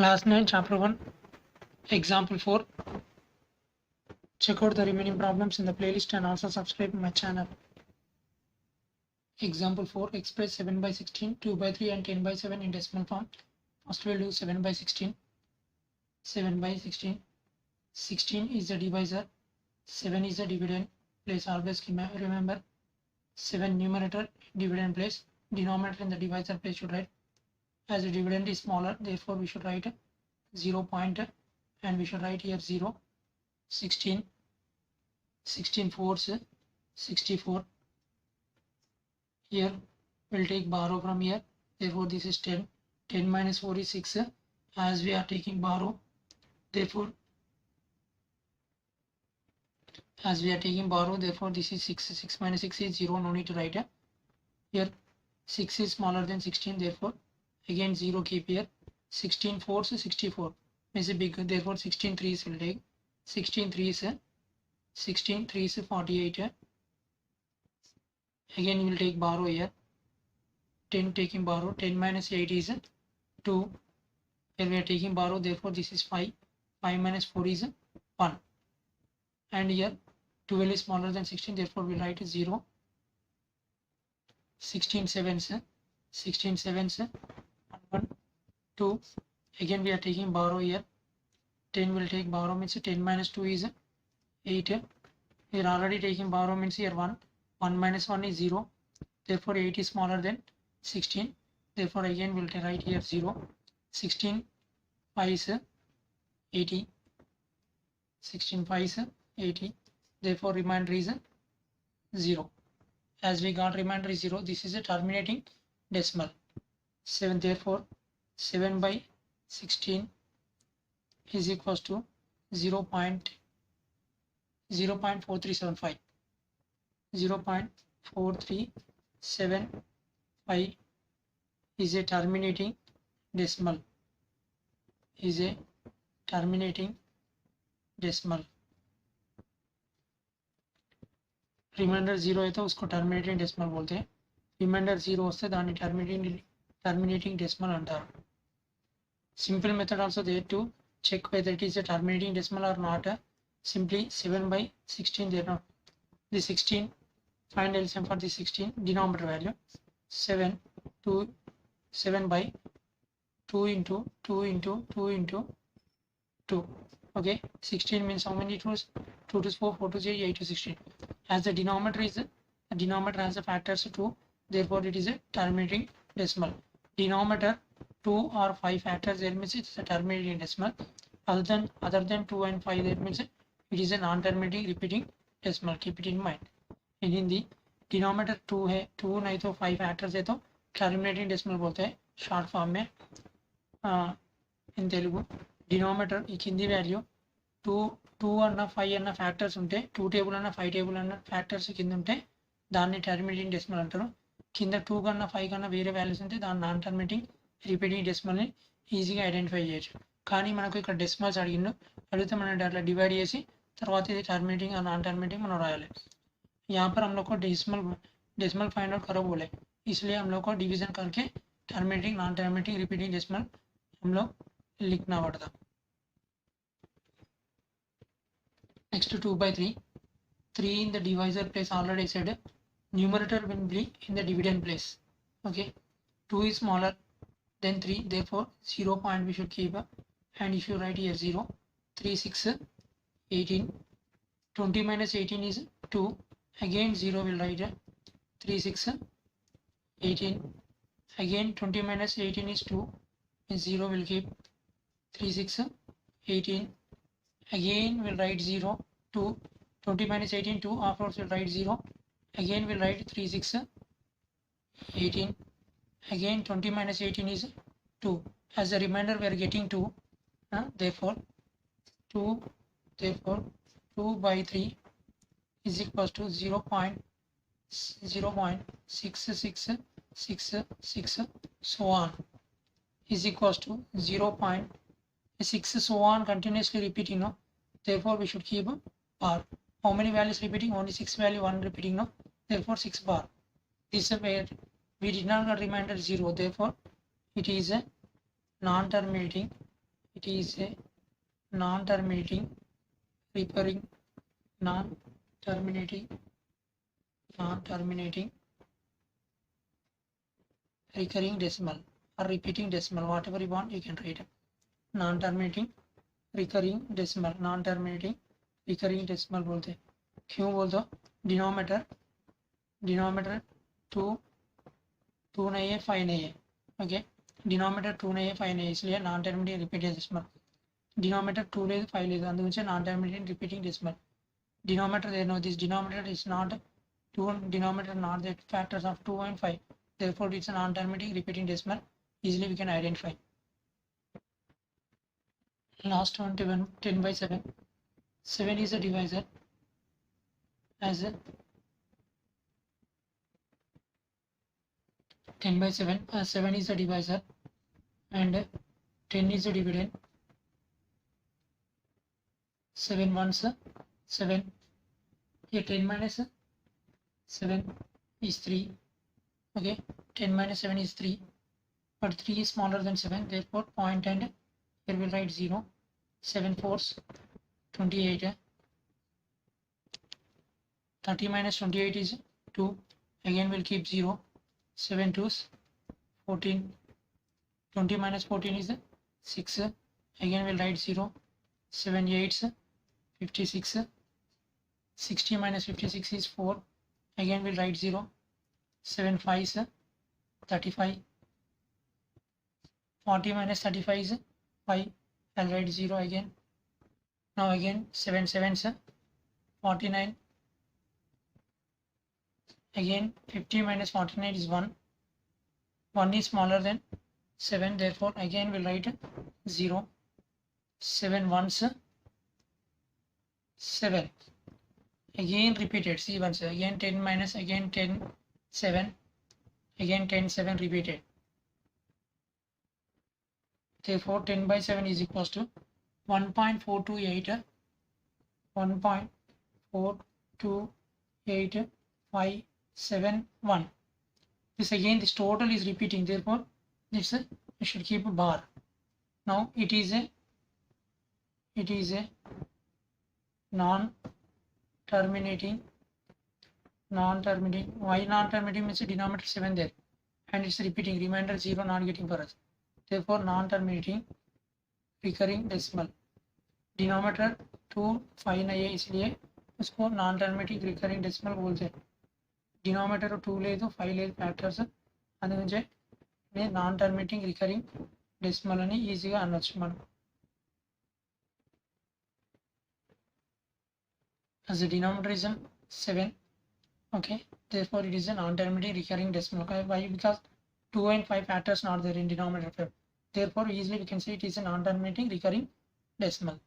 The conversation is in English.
Class 9, Chapter 1, Example 4. Check out the remaining problems in the playlist and also subscribe to my channel. Example 4. Express 7 by 16, 2 by 3 and 10 by 7 in decimal form. First we'll do 7 by 16. 7 by 16. 16 is the divisor. 7 is the dividend. Place always remember 7 numerator, dividend place. Denominator in the divisor place should write. As the dividend is smaller, therefore we should write 0 point and we should write here 0. 16 fours 64. Here we'll take borrow from here, therefore this is 10. 10 minus 4 is 6. As we are taking borrow, therefore this is 6. 6 minus 6 is 0. No need to write here. 6 is smaller than 16, therefore again 0 keep here. 16 fours 64 is a big, therefore 16 threes will take. 16 threes 48. Again you will take borrow here. 10 taking borrow. 10 minus 8 is 2. Here we are taking borrow, therefore this is 5. 5 minus 4 is 1. And here 12 is smaller than 16, therefore we write 0. 16 sevens 1 2. Again we are taking borrow here. 10 will take borrow, means 10 minus 2 is 8. We are already taking borrow, means here 1. 1 minus 1 is 0. Therefore 8 is smaller than 16. Therefore again we will write here 0. 16 5 is 80. 16 5 is 80. Therefore remainder is 0. As we got remainder is 0, this is a terminating decimal. 7. Therefore 7 by 16 is equals to 0.4375. 0.4375 is a terminating decimal. Remainder 0 है तो उसको terminating decimal बोलते हैं. Reminder 0 वస్తే దాన్ని terminating decimal అంటారు. Simple method also there to check whether it is a terminating decimal or not. Simply 7 by 16 there now. The 16, find LCM for the 16 denominator value 7 by 2 into 2 into 2 into 2. Okay, 16 means how many 2s? 2 to 4, 4 to 8, 8 to 16. As the denominator has the factors 2, therefore it is a terminating decimal. Denominator 2 or 5 factors there means it's a terminating decimal. Other than 2 and 5 that means it is a non-terminating repeating decimal. Keep it in mind. In Hindi denominator 2 है, 2 नहीं तो 5 factors है तो terminating decimal बोलते हैं short form में. In Telugu denominator ఈ కింది వాల్యూ 2 అన్న 5 అన్న ఫ్యాక్టర్స్ ఉంటే 2 టేబుల్ అన్న 5 టేబుల్ అన్న ఫ్యాక్టర్స్ కింద ఉంటే దాన్ని టర్మినేటింగ్ డెసిమల్ అంటారు. కింద 2 కన్నా 5 కన్నా వేరే వాల్యూస్ ఉంటే దాన్ని నాన్ టర్మినేటింగ్ రిపీటింగ్ డెసిమల్ని ఈజీగా ఐడెంటిఫై చేయొచ్చు. కానీ మనకు ఇక్కడ డెసిమల్స్ అడిగితే మనం అట్లా డివైడ్ చేసి తర్వాత ఇది టర్మినేటింగ్ और नॉन टर्मिनेटिंग మనం రాయాలి. यहाँ पर हम लोग को डेसिमल फाइंड आउट करो बोले, इसलिए हम लोग को डिवीजन करके terminating non terminating repeating decimal हम लोग लिखना पड़ता. Next 2 by 3. 3 in the divisor place, already said. Numerator will be in the dividend place. Okay, 2 is smaller than 3, therefore 0 point we should keep. And if you write here 0, 3 6 18. 20 minus 18 is 2. Again 0 will write 3 6 18. Again 20 minus 18 is 2, and 0 will keep 3 6 18. Again we'll write 0 2. 20 minus 18 2. Afterwards we'll write 0. Again we'll write 3 6 18. Again 20 minus 18 is 2. As a remainder we are getting 2. Therefore 2 by 3 is equals to 0.6666 so on is equals to 0.6 so on continuously repeating. Therefore we should keep a bar. How many values repeating? Only 6 value 1 repeating. Therefore 6 bar. This is where we did not get remainder 0. Therefore it is a non-terminating it is a non-terminating recurring non-terminating recurring decimal or repeating decimal, whatever you want you can write. Non-terminating recurring decimal, non-terminating recurring decimal बोलते हैं. क्यों बोल दो? Denominator 2 नहीं है 5 नहीं है. Okay, denominator 2 नहीं है 5 नहीं है, इसलिए non terminating repeated decimal. Denominator 2 లేదు 5 లేదు, అందుగురించి non terminating repeating decimal. Denominator there no, this denominator is not 2, denominator not the factors of 2 and 5, therefore it's a non terminating repeating decimal, easily we can identify. Last one, 10 by 7. 7 is a divisor as a 10 by 7. 7 is a divisor and 10 is a dividend. 7 ones 7. Here 10 minus 7 is 3. Okay, 10 minus 7 is 3, but 3 is smaller than 7, therefore point and here we'll write 0. 7 fours 28. 30 minus 28 is 2, again we'll keep 0. 7 twos 14. 20 minus 14 is 6, again we'll write 0. 7 eights 56. 60 minus 56 is 4, again we'll write 0. 7 fives 35. 40 minus 35 is 5, I'll write 0 again. Now again 7 sevens 49. Again 50 minus 49 is 1. 1 is smaller than 7, therefore again we'll write 0. 7 ones 7. Again repeated, see once again 10 minus again 10 7, again 10 7 repeated, therefore 10 by 7 is equals to 1.428 1.42851. This again, this total is repeating, therefore this you should keep a bar. Now it is a non-terminating. Why non-terminating? Means denominator 7 there and it's repeating, remainder 0 not getting for us, therefore non-terminating recurring decimal. Denominator 2 5 नहीं है, इसलिए उसको non terminating recurring decimal बोलते हैं. Denominator 2 లేదు 5 లేదు factors, అందుకే non terminating recurring decimal అని ఈజీగా అనొచ్చు మనం. as the denominator is 7, okay, therefore it is a non terminating recurring decimal. Okay, why? Because 2 and 5 factors not there in denominator 5, therefore easily we can say it is a non terminating recurring decimal.